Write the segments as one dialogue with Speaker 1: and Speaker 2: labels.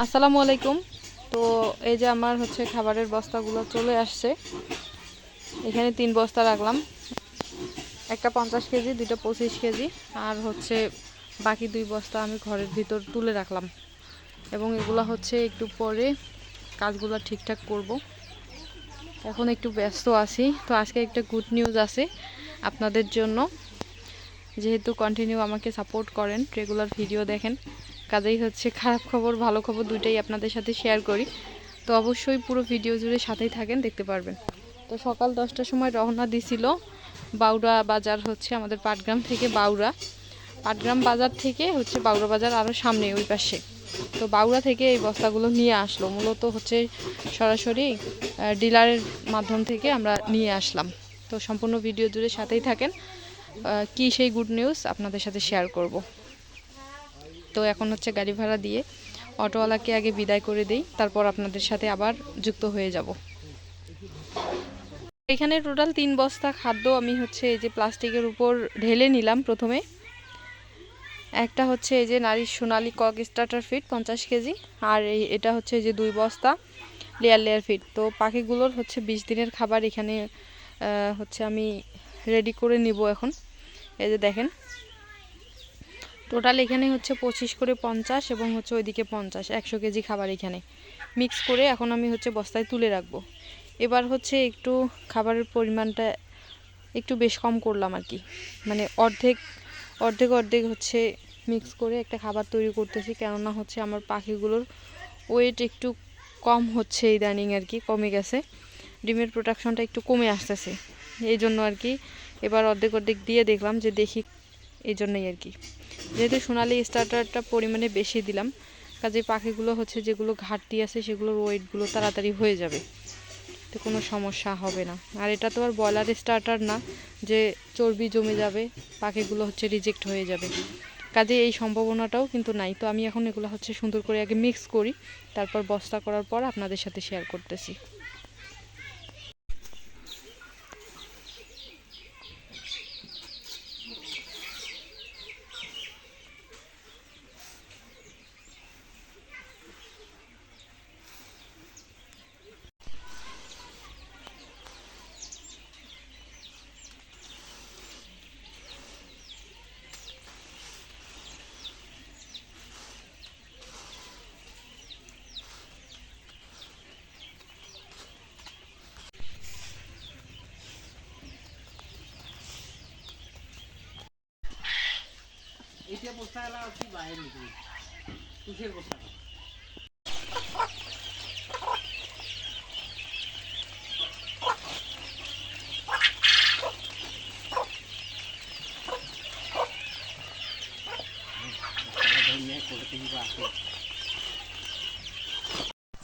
Speaker 1: আসসালামু আলাইকুম। তো এই যে আমার হচ্ছে খাবারের বস্তাগুলো চলে আসছে। এখানে 3 বস্তা রাখলাম, একটা 50 কেজি, দুইটা 25 কেজি, আর হচ্ছে বাকি 2 বস্তা আমি ঘরের ভিতর তুলে রাখলাম। এবং এগুলো হচ্ছে একটু পরে কাজগুলো ঠিকঠাক করব। এখন একটু ব্যস্ত আছি। তো আজকে একটা গুড নিউজ আছে আপনাদের জন্য। যেহেতু কন্টিনিউ আমাকে সাপোর্ট করেন, রেগুলার ভিডিও দেখেন, কাজেই হচ্ছে খারাপ খবর ভালো খবর দুইটাই আপনাদের সাথে শেয়ার করি। তো অবশ্যই পুরো ভিডিও জুড়ে সাথেই থাকেন, দেখতে পারবেন। তো সকাল 10টার সময় রওনা দিছিল বাউরা বাজার, হচ্ছে আমাদের পাটগ্রাম থেকে বাউরা। পাটগ্রাম বাজার থেকে হচ্ছে বাউরা বাজার আরও সামনে ওই পাশে। তো বাউরা থেকে এই বস্তাগুলো নিয়ে আসলো, মূলত হচ্ছে সরাসরি ডিলারের মাধ্যম থেকে আমরা নিয়ে আসলাম। তো সম্পূর্ণ ভিডিও জুড়ে সাথেই থাকেন, কি সেই গুড নিউজ আপনাদের সাথে শেয়ার করব। তো এখন হচ্ছে গাড়ি ভাড়া দিয়ে অটোওয়ালাকে আগে বিদায় করে দেই, তারপর আপনাদের সাথে আবার যুক্ত হয়ে যাব। এখানে টোটাল 3 বস্তা খাদ্য আমি হচ্ছে এই যে প্লাস্টিকের উপর ঢেলে নিলাম। প্রথমে একটা হচ্ছে এই যে নারীর সোনালী কক স্টার্টার ফিড 50 কেজি, আর এটা হচ্ছে যে 2 বস্তা লেয়ার লেয়ার ফিড। তো পাখিগুলোর হচ্ছে 20 দিনের খাবার এখানে হচ্ছে আমি রেডি করে নিব এখন। এই যে দেখেন, টোটাল এখানে হচ্ছে 25 করে 50 এবং হচ্ছে ওইদিকে 50, 100 কেজি খাবার এখানে মিক্স করে এখন আমি হচ্ছে বস্তায় তুলে রাখবো। এবার হচ্ছে একটু খাবারের পরিমাণটা একটু বেশ কম করলাম আর কি, মানে অর্ধেক অর্ধেক অর্ধেক হচ্ছে মিক্স করে একটা খাবার তৈরি করতেছি। কেননা হচ্ছে আমার পাখিগুলোর ওয়েট একটু কম হচ্ছে ইদানিং আর কি, কমে গেছে, ডিমের প্রোডাকশনটা একটু কমে আসতেছে, এই জন্য আর কি। এবার অর্ধেক অর্ধেক দিয়ে দেখলাম যে দেখি, এই জন্যই আর কি। যেহেতু সোনালি স্টার্টারটা পরিমাণে বেশি দিলাম, কাজে পাখিগুলো হচ্ছে যেগুলো ঘাটতি আছে সেগুলোর ওয়েটগুলো তাড়াতাড়ি হয়ে যাবে, তো কোনো সমস্যা হবে না। আর এটা তো আর ব্রয়লার স্টার্টার না যে চর্বি জমে যাবে, পাখিগুলো হচ্ছে রিজেক্ট হয়ে যাবে, কাজে এই সম্ভাবনাটাও কিন্তু নাই। তো আমি এখন এগুলো হচ্ছে সুন্দর করে আগে মিক্স করি, তারপর বস্তা করার পর আপনাদের সাথে শেয়ার করতেছি।
Speaker 2: এটা বস্তা এলা কি বাইরে নিবি কিসের বস্তা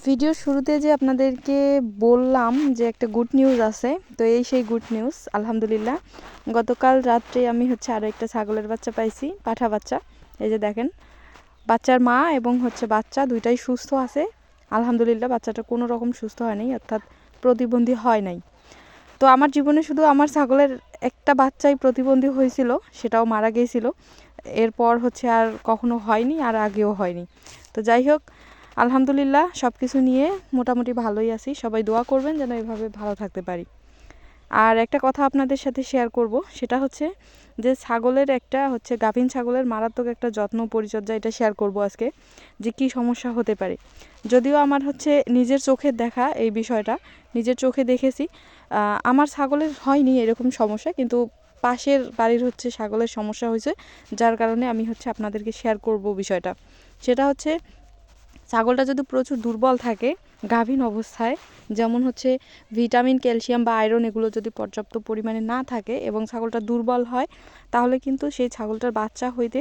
Speaker 1: ভিডিওর শুরুতে যে আপনাদেরকে বললাম যে একটা গুড নিউজ আছে, তো এই সেই গুড নিউজ। আলহামদুলিল্লাহ, গতকাল রাত্রে আমি হচ্ছে আরও একটা ছাগলের বাচ্চা পাইছি, পাঠা বাচ্চা। এই যে দেখেন, বাচ্চার মা এবং হচ্ছে বাচ্চা দুইটাই সুস্থ আছে আলহামদুলিল্লাহ। বাচ্চাটা কোনো রকম সুস্থ হয় নাই, অর্থাৎ প্রতিবন্ধী হয় নাই। তো আমার জীবনে শুধু আমার ছাগলের একটা বাচ্চাই প্রতিবন্ধী হয়েছিল, সেটাও মারা গিয়েছিল। এরপর হচ্ছে আর কখনো হয়নি, আর আগেও হয়নি। তো যাই হোক, আলহামদুলিল্লাহ সব কিছু নিয়ে মোটামুটি ভালোই আছি। সবাই দোয়া করবেন যেন এভাবে ভালো থাকতে পারি। আর একটা কথা আপনাদের সাথে শেয়ার করব, সেটা হচ্ছে যে ছাগলের একটা হচ্ছে গাভীন ছাগলের মারাত্মক একটা যত্ন পরিচর্যা, এটা শেয়ার করব আজকে, যে কি সমস্যা হতে পারে। যদিও আমার হচ্ছে নিজের চোখে দেখা এই বিষয়টা, নিজের চোখে দেখেছি। আমার ছাগলের হয়নি এরকম সমস্যা, কিন্তু পাশের বাড়ির হচ্ছে ছাগলের সমস্যা হয়েছে, যার কারণে আমি হচ্ছে আপনাদেরকে শেয়ার করব বিষয়টা। সেটা হচ্ছে, ছাগলটা যদি প্রচুর দুর্বল থাকে গাভীন অবস্থায়, যেমন হচ্ছে ভিটামিন, ক্যালসিয়াম বা আয়রন এগুলো যদি পর্যাপ্ত পরিমাণে না থাকে এবং ছাগলটা দুর্বল হয়, তাহলে কিন্তু সেই ছাগলটার বাচ্চা হইতে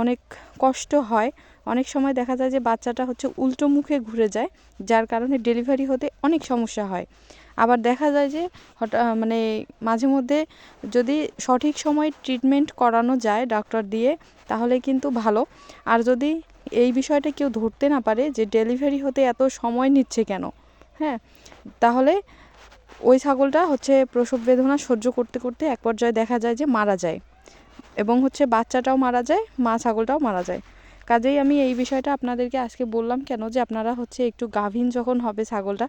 Speaker 1: অনেক কষ্ট হয়। অনেক সময় দেখা যায় যে বাচ্চাটা হচ্ছে উল্টো মুখে ঘুরে যায়, যার কারণে ডেলিভারি হতে অনেক সমস্যা হয়। আবার দেখা যায় যে মানে মাঝে মধ্যে যদি সঠিক সময় ট্রিটমেন্ট করানো যায় ডাক্তার দিয়ে, তাহলে কিন্তু ভালো। আর যদি এই বিষয়টা কেউ ধরতে না পারে যে ডেলিভারি হতে এত সময় নিচ্ছে কেন, হ্যাঁ, তাহলে ওই ছাগলটা হচ্ছে প্রসব বেদনা সহ্য করতে করতে এক পর্যায়ে দেখা যায় যে মারা যায়, এবং হচ্ছে বাচ্চাটাও মারা যায়, মা ছাগলটাও মারা যায়। কাজেই আমি এই বিষয়টা আপনাদেরকে আজকে বললাম কেন, যে আপনারা হচ্ছে একটু গাভীন যখন হবে ছাগলটা,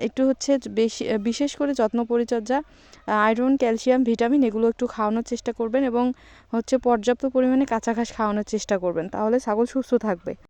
Speaker 1: একটু হচ্ছে বেশি বিশেষ করে যত্ন পরিচর্যা, আয়রন, ক্যালসিয়াম, ভিটামিন এগুলো একটু খাওয়ানোর চেষ্টা করবেন এবং হচ্ছে পর্যাপ্ত পরিমাণে কাঁচা ঘাস খাওয়ানোর চেষ্টা করবেন, তাহলে ছাগল সুস্থ থাকবে।